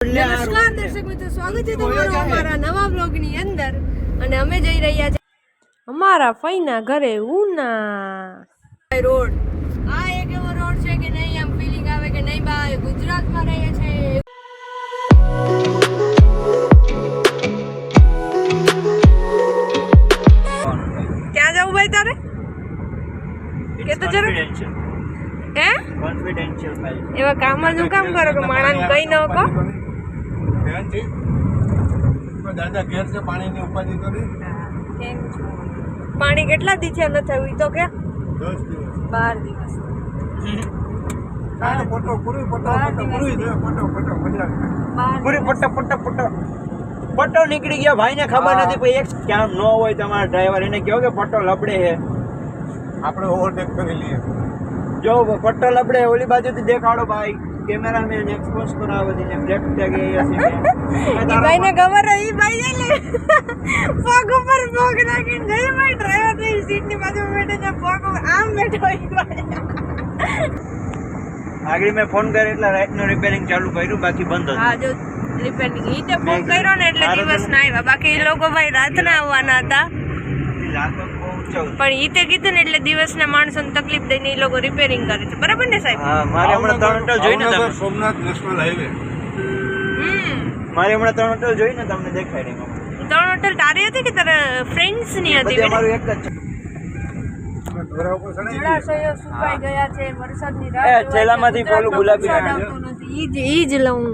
નમસ્કાર દર્શક મિત્રો, સ્વાગત છે તમારું અમારા નવા બ્લોગની અંદર. અને અમે જઈ રહ્યા છીએ અમારા ફઈના ઘરે ઉના રોડ. આ એક એવો રોડ છે કે નહીં આમ ફીલિંગ આવે કે નહીં ભાઈ ગુજરાતમાં રહીએ છે. ક્યાં જવું ભાઈ તારે? કે તો જરા હે કોન્ફિડેન્શિયલ ભાઈ એવા કામ જ કામ કરો કે માણસ કઈ ન કહો. દાદા ઘેર છે પાણીની ઉપાધિ કરી. પાણી કેટલા દી છે ન થયું ઈ તો કે 10 દિવસ 12 દિવસ. ફોટો પૂરી ફોટો પૂરી દે ફોટો મજા પૂરી પટ્ટો નીકળી ગયો. ભાઈને ખબર નથી કોઈ એક ક્યાં ન હોય તમારા ડ્રાઈવર એને કહો કે પટ્ટો લબડે છે, આપણે ઓવરટેક કરી લઈએ. જો પટ્ટો લબડે ઓલી બાજુથી દેખાડો ભાઈ. કેમેરામેન એક્સપોઝ કરાવે દીને બ્રેક ટેગ એ હશે ઈ ભાઈને ખબર હે ઈ ભાઈ જઈ લે પગ ઉપર પગ નાખીને જઈ ભાઈ ડ્રાઈવર ની સીટ ની બાજુમાં બેઠે છે, પગ ઉપર આમ બેઠો ઈ ભાઈ. આગળ મેં ફોન કર્યો એટલે રાઈટ નું રિપેરિંગ ચાલુ કર્યું, બાકી બંધ હતું. હા જો રિપેરિંગ ઈ તે ફોન કર્યો ને એટલે દિવસ ના આવ્યા, બાકી એ લોકો ભાઈ રાતના આવવાના હતા પણ ઈ તે કીધું ને એટલે દિવસના માણસોને તકલીફ દઈને ઈ લોકો રિપેરિંગ કરે છે. બરાબર ને સાહેબ? હા, મારે હમણાં 3 હોટલ જોઈને તમે સોમનાથ નેશનલ હાઈવે મારે હમણાં 3 હોટલ જોઈને તમને દેખાડી. 3 હોટલ તારી હતી કે તારા ફ્રેન્ડ્સ ની હતી? બધી અમારું એક જ છે. જળાશયો સુકાઈ ગયા છે, વરસાદની રાહ એ છેલ્લામાંથી પેલું ગુલાબી ઈ જ લઉં.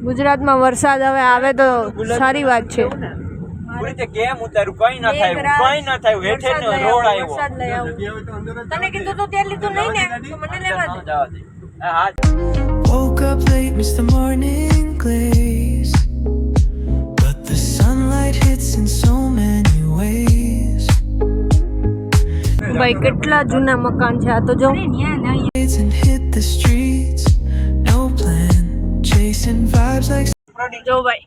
ગુજરાતમાં વરસાદ હવે આવે તો સારી વાત છે. પૂરી તે કેમ ઉતારું? કઈ ના થાય, કઈ ના થાય. હેઠે નો રોડ આવ્યો. વરસાદ લઈ આવું. તને કીધું તો તે લીધું નહીં ને, તો મને લેવા દે. હા, Woke up late, missed the morning glaze, but the sunlight hits in so many ways. ભાઈ કેટલા જૂના મકાન છે આ તો જો. And hit the streets, no plan, chasing vibes like જો ભાઈ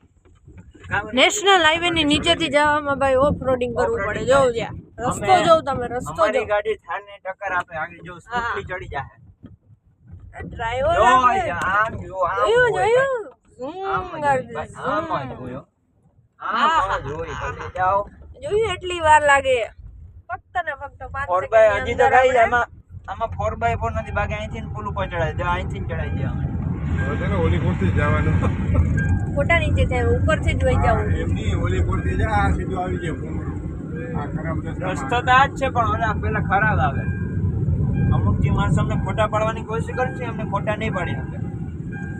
નેશનલ હાઈવે ની નીચેથી જવામાં ભાઈ ઓફ રોડિંગ કરવું પડે. જો જ્યાં રસ્તો જોવ તમે, રસ્તો અમારી જો. ગાડી થાને ટક્કર આપે આગળ જો સ્કૂટી ચડી જાય. ડ્રાઈવર જો આવે. આમ જો આમ જોયું જોયું આમ જોયો આમ જોઈ તમે જાઓ. જોયું એટલી વાર લાગે ફક્ત ને ફક્ત 5 4x હજી તો કઈ સેકન્ડ. આમાં 4x4 નથી, બાકી અહીંથી પુલું પર ચડાય દે, અહીંથી ચડાઈ દે. અમે ઓલી કોરથી જવાનું ફોટા નીચે થાય ઉપરથી જ વહી જવું. એમની ઓલી કોરથી જા આ સીધું આવી જાય. આ ખરાબ રસ્તો તો આ જ છે પણ ઓલા પેલા ખરાબ આવે. અમુક જે માણસો અમને ખોટા પાડવાની કોશિશ કરે છે, અમને ખોટા નહીં પાડી શકે.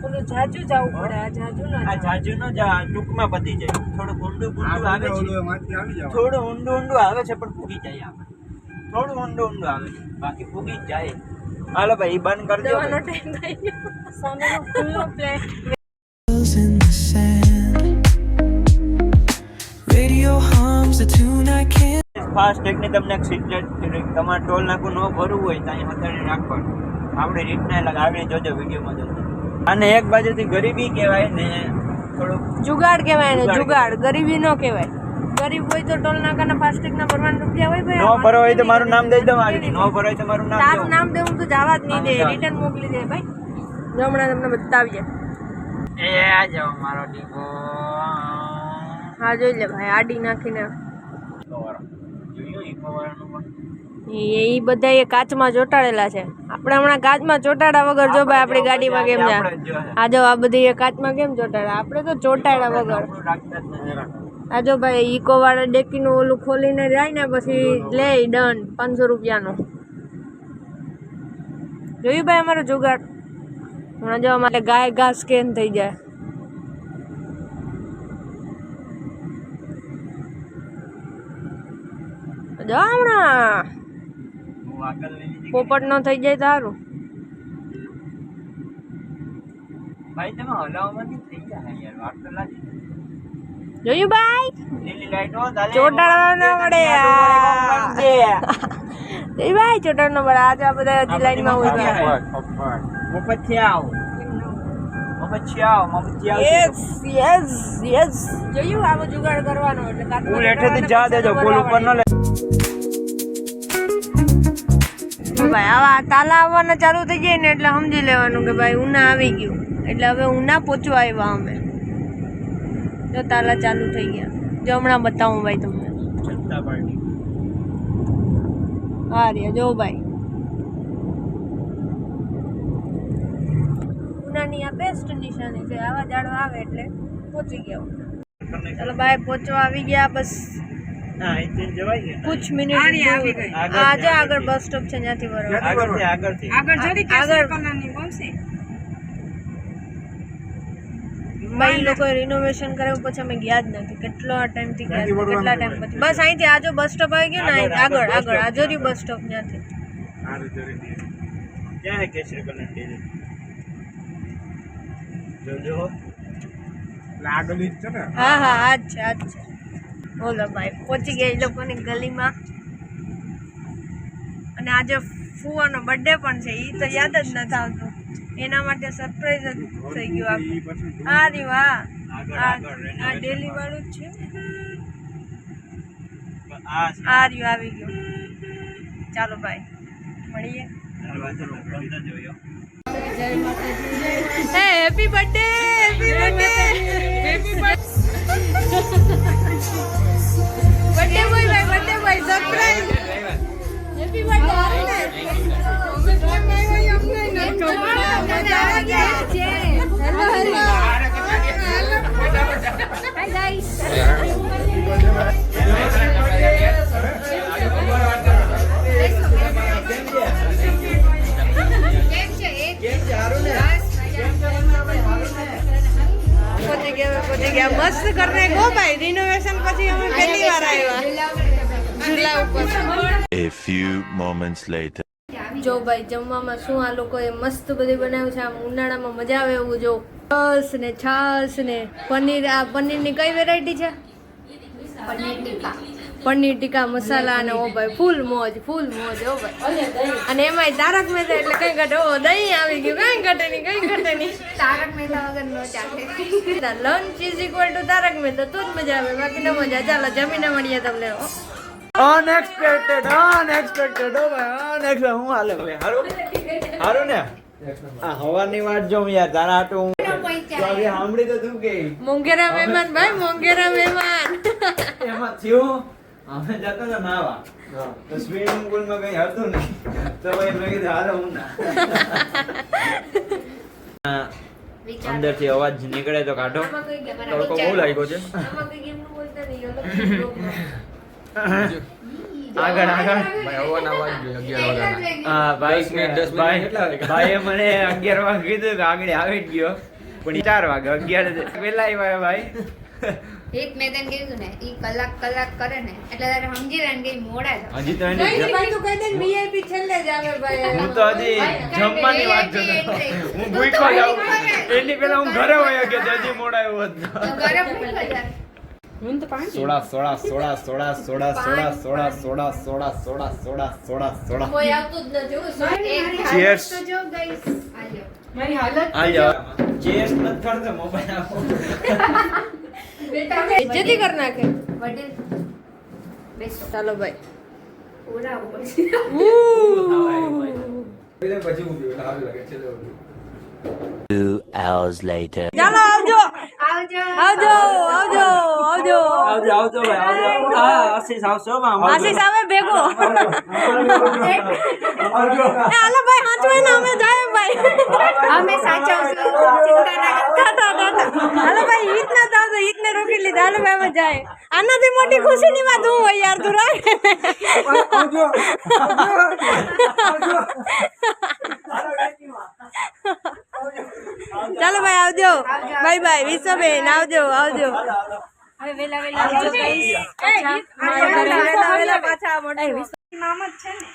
ઓલું જાજુ જવું પડે, આ જાજુ ના આ જાજુ નો ટૂંકમાં પતી જાય. થોડું ઊંડું આવે છે, માંથી આવી જાવ. થોડું ઊંડું આવે છે પણ પૂગી જાય. આપણે થોડું ઊંડું આવે છે, બાકી પૂગી જ જાય. હાલો ભાઈ બંધ કરી દો. જવાનો ટાઈમ થઈ ગયો. સોનાનો ફૂલનો play. in the sand. Radio hums a tune I can't. Fast ટેગની તમને એક સિક્રેટ તમારે ટોલ નાકું ન ભરવું હોય તો અહીં હથાડી રાખવાનું. આપણે રીતના લગાવીને જોજો વિડીયોમાં જોજો. અને એક બાજુથી ગરીબી કહેવાય ને થોડુંક જુગાડ કહેવાય ને, જુગાડ. ગરીબી ન કહેવાય. ગરીબ હોય તો ટોલ નાકાના ફાસ્ટેગ ના ભરવાના રૂપિયા હોય ભાઈ. ન ભરો હોય તો મારું નામ દઈ દઉં આગળ. ન ભરો હોય તો મારું નામ તારું દઉં. નામ દેવું તો જવા જ નહીં દે, રિટર્ન મોકલી દે ભાઈ. જો હમણાં તમને બતાવીએ. એ આ જાઓ મારો દીકો. હા જોઈ લે ભાઈ, આડી નાખીને જોયું ઈકોવાળાનું પણ. એ બધા એ કાચમાં ચોંટાડેલા છે. આપણે હમણાં કાચમાં ચોંટાડા વગર જો ભાઈ આપણી ગાડીમાં કેમ જા. આ જો આ બધી એ કાચમાં કેમ ચોંટાડ્યા, આપણે તો ચોંટાડ્યા વગર. આ જો ભાઈ ઈકો વાળા ડેકીનું ઓલું ખોલીને જાય ને પછી લે દંડ 500 રૂપિયાનો. જોયું ભાઈ અમારો જુગાડ. હમણાં જો અમારે ગાય ઘાસ સ્કેન થઈ જાય. જો હમણાં પોપટ નો થઈ જાય સારું. ભાઈ તમે હલાવવામાંથી થઈ જાય યાર, વાત તો લાગી. જોયું ભાઈ લીલી લાઈટ હો ચાલે. ચોટાડવા ન પડે. જોયું ભાઈ ચોટાડ ન પડે. આજે આ બધા હજી લાઈનમાં હોય. મફતિયાઓ યસ યસ યસ. જોયું આવો જુગાડ કરવાનો એટલે કાચમાં પુલ હેઠેથી જા દેજો, પુલ ઉપર ન લે. ભાઈ આવા તાલા આવવાના ચાલુ થઈ જાય ને એટલે સમજી લેવાનું કે ભાઈ ઉના આવી ગયું. એટલે હવે ઉના પહોંચવા આવ્યા અમે. જો તાલા ચાલુ થઈ ગયા. જો હમણાં બતાવું ભાઈ તમને. જનતા પાર્ટી હા રે જો ભાઈ ઉનાની આ બેસ્ટ નિશાની છે. આવા ઝાડવા આવે એટલે પહોંચી ગયા ઉના. ચાલો ભાઈ પહોંચવા આવી ગયા. બસ હા અહીંથી જવાય ગયા. कुछ मिनट આજે આગળ બસ સ્ટોપ છે ત્યાંથી બરોબર આગળથી ભાઈ લોકો રિનોવેશન કરાવ્યું પછી અમે ગયા જ નથી. કેટલા ટાઈમથી ગયા હતા, કેટલા ટાઈમ પછી. બસ અહીંથી આજો બસ સ્ટોપ આવી ગયો ને આગળ આગળ આજોરી બસ સ્ટોપ ત્યાંથી. ક્યાં હે કેસરી કલર ડેલી જોજો આગળ જ છે ને. હા હા આજ છે આજ છે. બોલો ભાઈ પહોંચી ગયા એ લોકોની ગલીમાં. અને આજે ફુવાનો બર્થડે પણ છે. એ તો યાદ જ નથી આવતું. એના માટે સરપ્રાઈઝ જ થઈ ગયું આખું. હા રી વાહ આ ડેલી વાળું જ છે. આ આ રહ્યું આવી ગયું. ચાલો ભાઈ મળીએ. જોયો hey happy birthday happy birthday happy birthday boy ભાઈ birthday boy surprise happy birthday આરને હેલો હેલો હાય ગાઈસ પહોંચી ગયા મસ્ત કરને ગો ભાઈ. રિનોવેશન પછી અમે પહેલી વાર આવ્યા ઝૂલા ઉપર. A few moments later. જો ભાઈ જમવામાં શું આ લોકોએ મસ્ત બધું બનાવ્યું છે. આમ ઉનાળામાં મજા આવે એવું. જો રસ ને છાશ ને પનીર. આ પનીરની કઈ વેરાયટી છે? પનીર ટીકા મસાલા. અને ઓ ભાઈ ફૂલ મોજ ઓ ભાઈ. અને એમાંય તારક મહેતા એટલે કઈ ઘટે. ઓ દહીં આવી ગયું. કઈ ઘટે નહીં તારક મહેતા વગર નો ચાલે. Lunch is equal to Tarak Mehta. તો જ મજા આવે, બાકી ન મજા. ચાલો જમીને મળીએ તમને. અનએક્સપેક્ટેડ ઓ ભાઈ અનએક્સપેક્ટેડ. હું હાલે ભાઈ હારું ને. આ હવાની વાત જો યાર તારા આટો હું સાંભળી તો તું કે મોંઘેરા મહેમાન ભાઈ મોંઘેરા મહેમાન. એમાં થયું અમે જતા હતા નાવા તો સ્વિમિંગ પુલ માં કઈ હતું નહીં તો ભાઈ મેં કીધું હાલો હું ના અંદર થી અવાજ નીકળે તો કાઢો. તડકો બહુ લાગ્યો છે. આગળ હા ભાઈ મને 11 વાગે કીધું કે આગળ આવી જ ગયો પણ 4 વાગે 11 પેલા આવ્યા ભાઈ. એક મેં તને કીધું ને ઈ કલાક કરે ને એટલે તારે સમજી લે ને કે મોડા જ હજી તો એની ભાઈ તું કહી દે વીઆઈપી છેલ્લે જ આવે ભાઈ. હું તો હજી જમવાની વાત જોતો હું ભૂખ્યો જાઉં એની પેલા હું ઘરે વયો ગયો તો હજી મોડા આવ્યો હતો. ગરમ થઈ જાય. સોડા કોઈ આવતું જ નથી. Cheers. તો જો ગાઈસ આલ્યો મારી હાલત ચેસ નથી કરતો મોબાઈલ આપો. ઇજ્જતી કર નાખે. વડીલ બેસો ચાલો ભાઈ. પૂરા ઉપર 2 hours later. ચાલો આવજો આવજો આવજો ભાઈ આવજો. હા આશીષ આવશો આશીષ આવે ભેગો. એ હાલો ભાઈ હાચવે ને અમે જાય ભાઈ. અમે સાચવશું ચિંતા ના તાતા હાલો ભાઈ ઈદ ના થાવ તો ઈદ ને રોકી લીધા. હાલો ભાઈ અમે જાય. આનાથી મોટી ખુશીની વાત હું હોય યાર તું રાખ. ચાલો ભાઈ આવજો. બાય બાય વિશ્વબેન આવજો. હવે વેલા આવજો ગાઈસ. વેલા પાછા મામા છે ને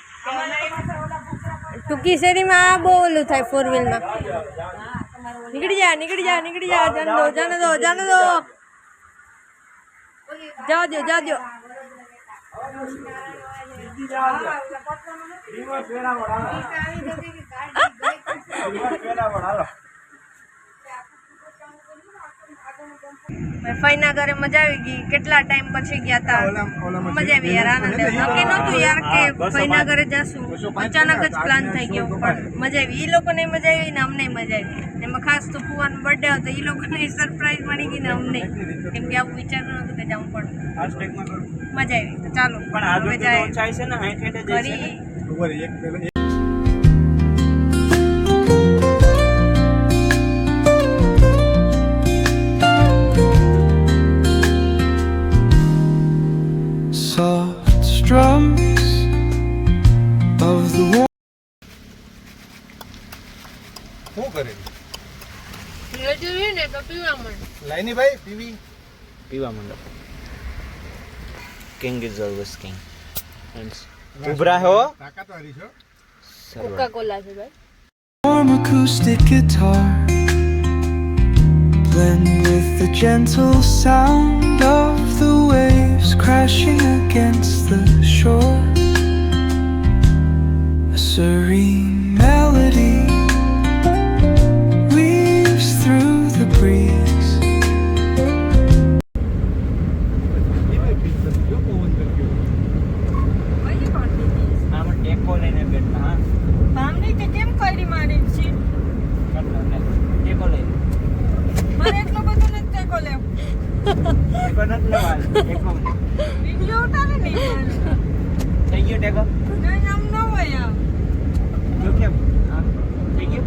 ટૂંકી શેરીમાં આ બહુ ઓલું થાય 4 વ્હીલ માં. નીકળી જા જાને દો જાજો. ફઈના ઘરે મજા આવી ગઈ. કેટલા ટાઈમ પછી ગયા તા. ઓલામાં મજા આવી યાર, આનંદ આવ્યો. નક્કી નહોતું યાર કે ફઈના ઘરે જાશું, અચાનક જ પ્લાન થઈ ગયો. પણ મજા આવી, ઈ લોકોને મજા આવી ને અમને મજા આવી. એમાં ખાસ તો ફુવાનો બર્થડે હતો, ઈ લોકોને સરપ્રાઈઝ મળી ગઈ ને અમને, કેમ કે આવું વિચારવું નહોતું કે જવું પડે. ફાસ્ટેગમાં કરો. મજા આવી. તો ચાલો પણ આજુ હવે તો જાય ઓછા છે ને 60 જ છે ને. ઘરી. ઉપર એક પેલા Soft strums of the warm. શું કરે ને તો પીવા મળે. લાઈની ભાઈ પીવી પીવા માંડો. King is always king. ઉભરા હો. તાકાતવાળી છો. કોકા કોલા છે ભાઈ. Warm acoustic guitar blend with the gentle sound of the waves crashing against the shore. A serene melody weaves through the breeze. આમાં ટેકો લઈને બેઠા હા. ભામની તે કેમ કરી મારી છે? કરતા લે. ટેકો લઈ લે. મારે એટલો બધો નથી ટેકો લેવો. ટેકો નથી લેવાનો. ટેકો લે. વિડિયો ઉતારે ને થઈ ગયો ટેકો. નહીં આમ ન હોય આમ. જો કેમ આમ થઈ ગયો.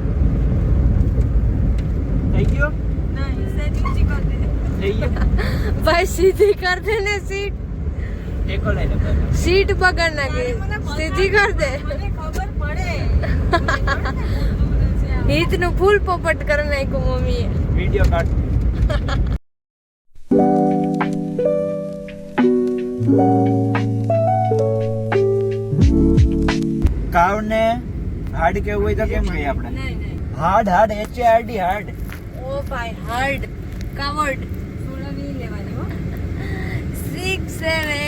થઈ ગયો. નહીં સેજ ઊંચી કર દે. થઈ ગયો. ભાઈ સીધી કર દે ને સીટ. ટેકો લઈ લે પહેલા. સીટ પકડ નાખી. સીધી કર દે. મને ખબર પડે. હિતનું ફૂલ પોપટ કરી નાખ્યું મમ્મીએ. વિડિયો કાઢ. કાવને હાર્ડ કેવું હોય તો કેમ કહીએ આપણે? નહીં નહીં. Hard hard HARD hard. ઓ ભાઈ હાર્ડ કવર્ડ સોડા નહીં લેવાની હો. સિક્સ રે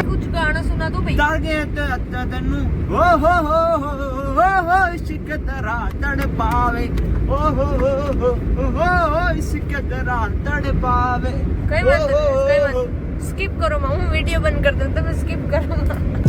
कुछ गाना सुना दो भाई. તાગે તતનું હો હો હો હો હો હો સિકતરા તડપાવે ઓ હો હો હો હો હો સિકતરા તડપાવે. કઈ વાંધો નહીં, કઈ વાંધો. સ્કીપ કરો માં, હું વિડિયો બંધ કરી દઉં, તમે સ્કીપ કરો માં.